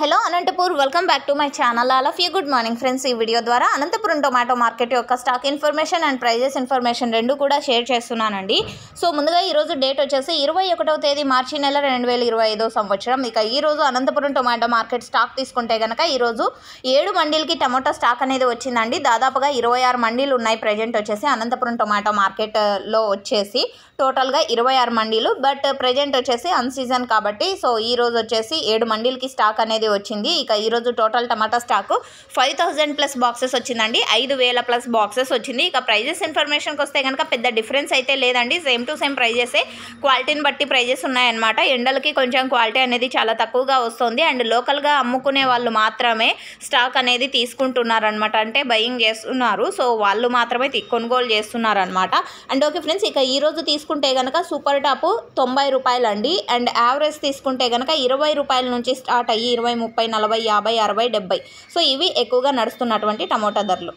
Hello Anantapur welcome back to my channel. All of you good morning friends. ఈ video ద్వారా Anantapuram tomato market యొక్క stock information and prices information రెండు కూడా share చేస్తున్నానండి. So ముందుగా ఈరోజు డేట్ వచ్చేసి 21వ తేదీ మార్చి నెల 2025 సంవత్సరం. ఇక ఈరోజు అనంతపురం టొమాటో మార్కెట్ స్టాక్ తీసుకుంటే కనుక ఈరోజు 7 మండీలకి టమాటో స్టాక్ అనేది వచ్చిందండి. దాదాపుగా 26 మండీలు ఉన్నాయి ప్రజెంట్ వచ్చేసి అనంతపురం టొమాటో మార్కెట్లో వచ్చేసి టోటల్గా 26 మండీలు. బట్ ప్రజెంట్ వచ్చేసి అన్సీజన్ కాబట్టి సో ఈరోజు వచ్చేసి 7 మండీలకి స్టాక్ అనేది వచ్చింది. ఇక ఈరోజు టోటల్ టమాటా స్టాకు 5000 ప్లస్ బాక్సెస్ వచ్చిందండి. 5000 ప్లస్ బాక్సెస్ వచ్చింది. ఇక ప్రైజెస్ ఇన్ఫర్మేషన్కి వస్తే కనుక పెద్ద డిఫరెన్స్ అయితే లేదండి. సేమ్ టు సేమ్ ప్రైజెసే, క్వాలిటీని బట్టి ప్రైజెస్ ఉన్నాయన్నమాట. ఎండలకి కొంచెం క్వాలిటీ అనేది చాలా తక్కువగా వస్తుంది. అండ్ లోకల్గా అమ్ముకునే వాళ్ళు మాత్రమే స్టాక్ అనేది తీసుకుంటున్నారనమాట, అంటే బయింగ్ చేస్తున్నారు. సో వాళ్ళు మాత్రమే కొనుగోలు చేస్తున్నారనమాట. అండ్ ఓకే ఫ్రెండ్స్, ఇక ఈరోజు తీసుకుంటే కనుక సూపర్ టాపు 90 రూపాయలు అండి. అండ్ యావరేజ్ తీసుకుంటే కనుక 20 రూపాయల నుంచి స్టార్ట్ అయ్యి 20, 30, 40, 50, 60, 70. సో ఇవి ఎక్కువగా నడుస్తున్నటువంటి టమోటా ధరలు.